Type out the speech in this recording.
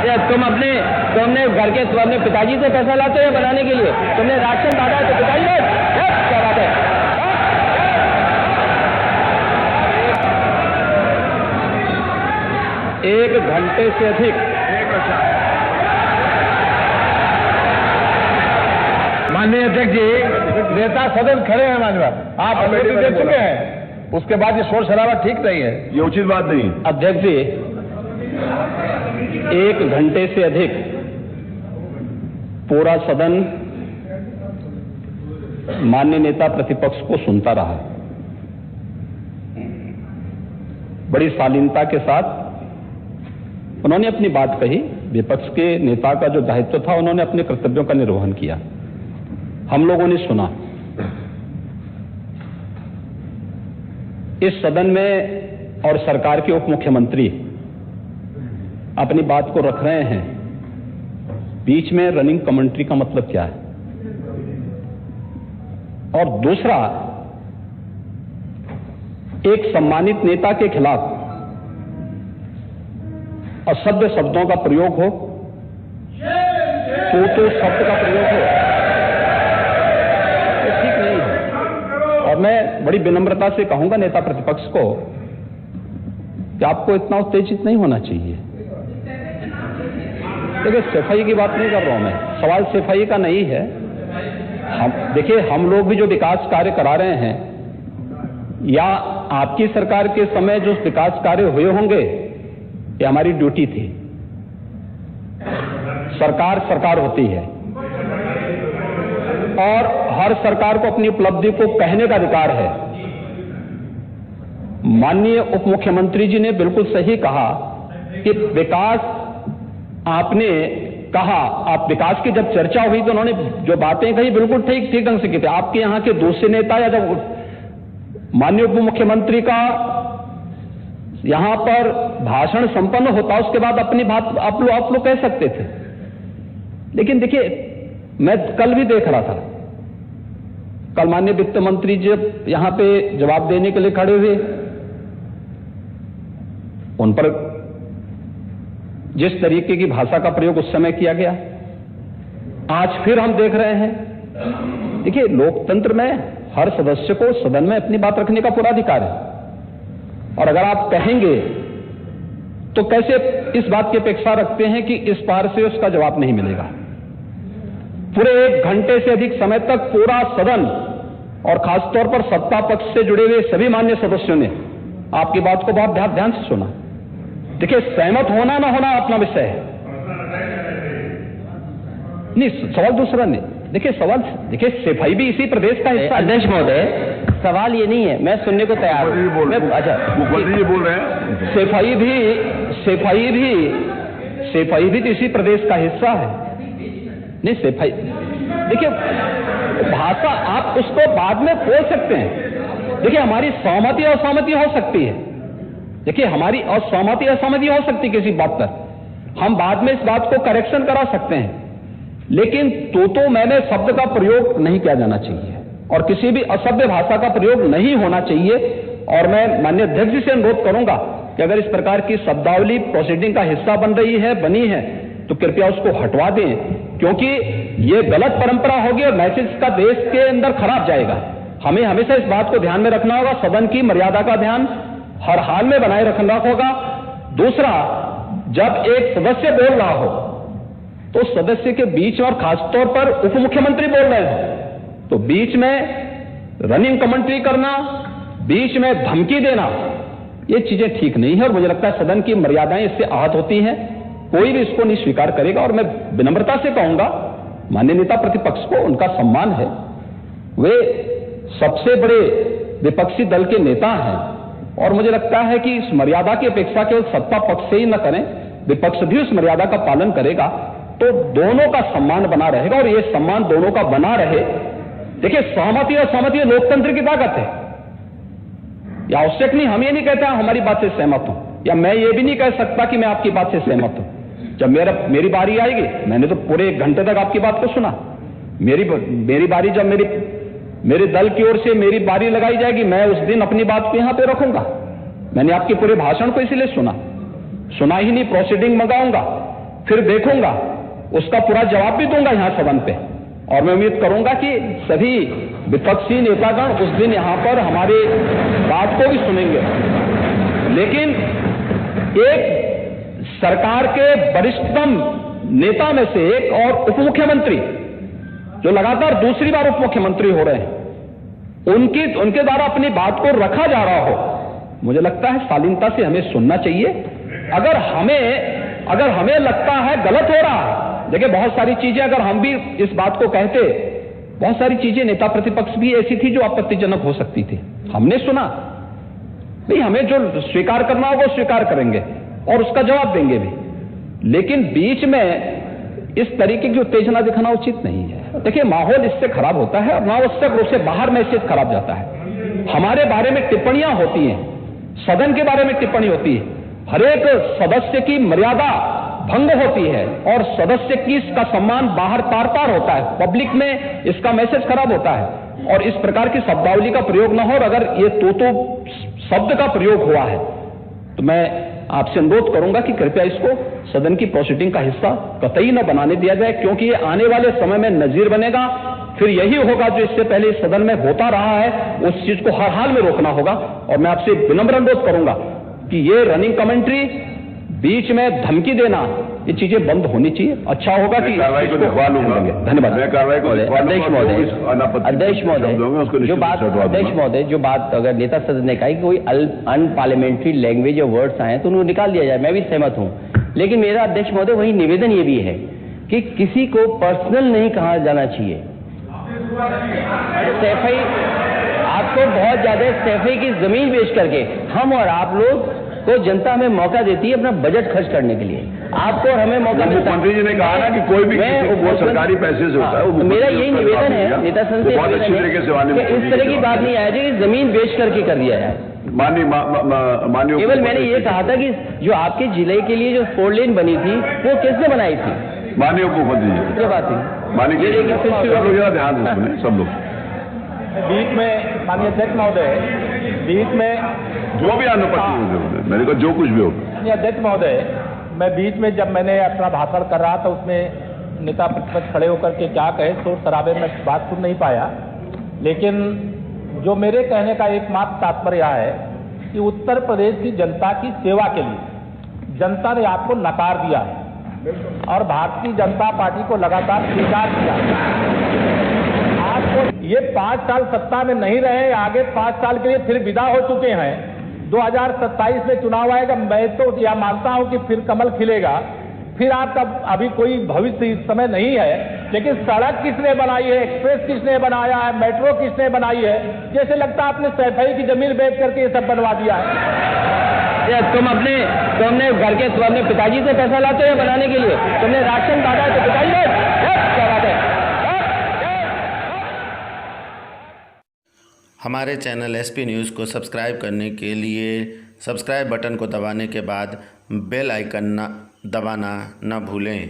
तुमने घर के अपने पिताजी से पैसा लाते हो बनाने के लिए? तुमने राशन बांटा है तो पिताजी ने क्या बात है? 1 घंटे से अधिक माननीय अध्यक्ष जी, नेता सदन खड़े हैं माननीय, आप अनुमति दे चुके हैं, उसके बाद ये शोर शराबा ठीक नहीं है, ये उचित बात नहीं। अध्यक्ष जी, 1 घंटे से अधिक पूरा सदन माननीय नेता प्रतिपक्ष को सुनता रहा। बड़ी शालीनता के साथ उन्होंने अपनी बात कही। विपक्ष के नेता का जो दायित्व था, उन्होंने अपने कर्तव्यों का निर्वहन किया। हम लोगों ने सुना। इस सदन में और सरकार के उप मुख्यमंत्री अपनी बात को रख रहे हैं, बीच में रनिंग कमेंट्री का मतलब क्या है? और दूसरा, एक सम्मानित नेता के खिलाफ असभ्य शब्दों का प्रयोग हो, तो शब्द का प्रयोग हो, तो ठीक नहीं है। और मैं बड़ी विनम्रता से कहूंगा नेता प्रतिपक्ष को कि आपको इतना उत्तेजित नहीं होना चाहिए। देखिए, सफाई की बात नहीं कर रहा हूं मैं, सवाल सफाई का नहीं है। देखिए, हम लोग भी जो विकास कार्य करा रहे हैं, या आपकी सरकार के समय जो विकास कार्य हुए होंगे, ये हमारी ड्यूटी थी। सरकार सरकार होती है और हर सरकार को अपनी उपलब्धि को कहने का अधिकार है। माननीय उप मुख्यमंत्री जी ने बिल्कुल सही कहा कि विकास, आपने कहा, आप विकास की जब चर्चा हुई तो उन्होंने जो बातें कही बिल्कुल ठीक ढंग से की थी। आपके यहां के दूसरे नेता या जब माननीय उप मुख्यमंत्री का यहां पर भाषण संपन्न होता, उसके बाद अपनी बात आप लोग कह सकते थे। लेकिन देखिए, मैं कल भी देख रहा था, कल माननीय वित्त मंत्री जब यहां पे जवाब देने के लिए खड़े हुए, उन पर जिस तरीके की भाषा का प्रयोग उस समय किया गया, आज फिर हम देख रहे हैं। देखिए, लोकतंत्र में हर सदस्य को सदन में अपनी बात रखने का पूरा अधिकार है, और अगर आप कहेंगे तो कैसे इस बात की अपेक्षा रखते हैं कि इस पार से उसका जवाब नहीं मिलेगा? पूरे 1 घंटे से अधिक समय तक पूरा सदन और खासतौर पर सत्ता पक्ष से जुड़े हुए सभी मान्य सदस्यों ने आपकी बात को बहुत ध्यान से सुना। देखिए, सहमत होना ना होना अपना विषय है, नहीं, सवाल दूसरा नहीं। देखिए, सफाई भी इसी प्रदेश का हिस्सा। अध्यक्ष महोदय, सवाल ये नहीं है, मैं सुनने को तैयार हूं। अच्छा, मुख्यमंत्री जी बोल रहे हैं, सफाई भी तो इसी प्रदेश का हिस्सा है। नहीं, सफाई, देखिए, भाषा आप उसको बाद में बोल सकते हैं। देखिए, हमारी सहमति असहमति हो सकती है। देखिए, हमारी असहमति असहमति हो सकती है किसी बात पर, हम बाद में इस बात को करेक्शन करा सकते हैं। लेकिन तो मैंने शब्द का प्रयोग नहीं किया जाना चाहिए और किसी भी असभ्य भाषा का प्रयोग नहीं होना चाहिए। और मैं माननीय अध्यक्ष जी से अनुरोध करूंगा कि अगर इस प्रकार की शब्दावली प्रोसीडिंग का हिस्सा बनी है तो कृपया उसको हटवा दें, क्योंकि ये गलत परंपरा होगी और मैसेज का देश के अंदर खराब जाएगा। हमें हमेशा इस बात को ध्यान में रखना होगा, सदन की मर्यादा का ध्यान हर हाल में बनाए रखना होगा। दूसरा, जब एक सदस्य बोल रहा हो तो सदस्य के बीच, और खासतौर पर उप मुख्यमंत्री बोल रहे हैं, तो बीच में रनिंग कमेंट्री करना, बीच में धमकी देना, ये चीजें ठीक नहीं है। और मुझे लगता है सदन की मर्यादाएं इससे आहत होती हैं, कोई भी इसको नहीं स्वीकार करेगा। और मैं विनम्रता से कहूंगा, माननीय नेता प्रतिपक्ष को उनका सम्मान है, वे सबसे बड़े विपक्षी दल के नेता हैं, और मुझे लगता है कि इस मर्यादा की अपेक्षा केवल सत्ता पक्ष से ही न करें, विपक्ष भी उस मर्यादा का पालन करेगा तो दोनों का सम्मान बना रहेगा, और ये सम्मान दोनों का बना रहे। देखिए, सहमति और सहमति लोकतंत्र की ताकत है, या आवश्यक नहीं, हम ये नहीं कहते हमारी बात से सहमत हूं, या मैं ये भी नहीं कह सकता कि मैं आपकी बात से सहमत हूं। जब मेरी बारी आएगी, मैंने तो पूरे 1 घंटे तक आपकी बात को सुना, मेरी बारी जब मेरे दल की ओर से मेरी बारी लगाई जाएगी, मैं उस दिन अपनी बात को यहां पे रखूंगा। मैंने आपके पूरे भाषण को इसीलिए सुना ही नहीं, प्रोसीडिंग मंगाऊंगा। फिर देखूंगा, उसका पूरा जवाब भी दूंगा यहां सदन पे। और मैं उम्मीद करूंगा कि सभी विपक्षी नेतागण उस दिन यहां पर हमारी बात को भी सुनेंगे। लेकिन एक सरकार के वरिष्ठतम नेता में से एक और उप मुख्यमंत्री जो लगातार दूसरी बार उप मुख्यमंत्री हो रहे हैं, उनके द्वारा अपनी बात को रखा जा रहा हो, मुझे लगता है शालीनता से हमें सुनना चाहिए। अगर हमें लगता है गलत हो रहा है, देखिए बहुत सारी चीजें अगर हम भी इस बात को कहते, बहुत सारी चीजें नेता प्रतिपक्ष भी ऐसी थी जो आपत्तिजनक हो सकती थी, हमने सुना नहीं, हमें जो स्वीकार करना हो वो स्वीकार करेंगे और उसका जवाब देंगे भी। लेकिन बीच में इस तरीके की उत्तेजना दिखाना उचित नहीं है। देखिए माहौल इससे खराब होता है और अनावश्यक रूप से बाहर मैसेज खराब जाता है। हमारे बारे में टिप्पणियां होती हैं, सदन के बारे में टिप्पणी होती है, हरेक सदस्य की मर्यादा भंग होती है और सदस्य की इसका सम्मान बाहर तार तार होता है, पब्लिक में इसका मैसेज खराब होता है और इस प्रकार की शब्दावली का प्रयोग न हो। और अगर ये तो शब्द का प्रयोग हुआ है तो मैं आपसे अनुरोध करूंगा कि कृपया इसको सदन की प्रोसीडिंग का हिस्सा कतई न बनाने दिया जाए, क्योंकि ये आने वाले समय में नजीर बनेगा। फिर यही होगा जो इससे पहले इस सदन में होता रहा है, उस चीज को हर हाल में रोकना होगा। और मैं आपसे विनम्र अनुरोध करूंगा कि ये रनिंग कमेंट्री, बीच में धमकी देना, ये चीजें बंद होनी चाहिए। अच्छा होगा कि कार्रवाई को दिखवा लूंगा। धन्यवाद। मैं कार्रवाई को अध्यक्ष महोदय, जो बात अगर नेता सदन ने कहा कि कोई अनपार्लियामेंट्री लैंग्वेज या वर्ड्स आए तो उनको निकाल दिया जाए, मैं भी सहमत हूं। लेकिन मेरा अध्यक्ष महोदय वही निवेदन ये भी है कि किसी को पर्सनल नहीं कहा जाना चाहिए। सैफई, आपको बहुत ज्यादा सैफई की जमीन बेच करके हम और आप लोग को जनता हमें मौका देती है अपना बजट खर्च करने के लिए, आपको और हमें मौका मिलता है। मुख्यमंत्री जी ने कहा ना कि कोई भी वो सरकारी पैसे से होता है। तो मेरा यही निवेदन है नेता संघ से, बहुत अच्छी तरीके से इस तरह की बात नहीं आए कि जमीन बेच करके कर दिया जाए। माननीय केवल मैंने ये कहा था कि जो आपके जिले के लिए जो 4 लेन बनी थी वो किसने बनाई थी? माननीय उप मुख्यमंत्री जी। क्या बात है? माननीय सब लोग ध्यान से सुने, सब लोग बीच में माननीय अध्यक्ष महोदय, बीच में जो भी अनुपस्थित, मैंने कहा जो कुछ भी होगा। माननीय अध्यक्ष महोदय, मैं बीच में जब मैंने अपना भाषण कर रहा था उसमें नेता प्रतिपक्ष खड़े होकर के क्या कहे, शोर शराबे में बात सुन नहीं पाया। लेकिन जो मेरे कहने का एकमात्र तात्पर्य है कि उत्तर प्रदेश की जनता की सेवा के लिए जनता ने आपको नकार दिया है और भारतीय जनता पार्टी को लगातार स्वीकार किया। आपको ये 5 साल सत्ता में नहीं रहे, आगे 5 साल के लिए फिर विदा हो चुके हैं। 2027 में चुनाव आएगा, मैं तो यह मानता हूं कि फिर कमल खिलेगा, फिर आपका अभी कोई भविष्य इस समय नहीं है। लेकिन सड़क किसने बनाई है, एक्सप्रेस किसने बनाया है, मेट्रो किसने बनाई है? जैसे लगता है आपने सैफई की जमीन बेच करके ये सब बनवा दिया है। तुम अपने घर के अपने पिताजी से पैसा लाते हो बनाने के लिए, तुमने राशन काटा है तो पिताजी क्या बात है? हमारे चैनल एसपी न्यूज़ को सब्सक्राइब करने के लिए सब्सक्राइब बटन को दबाने के बाद बेल आइकन दबाना न भूलें।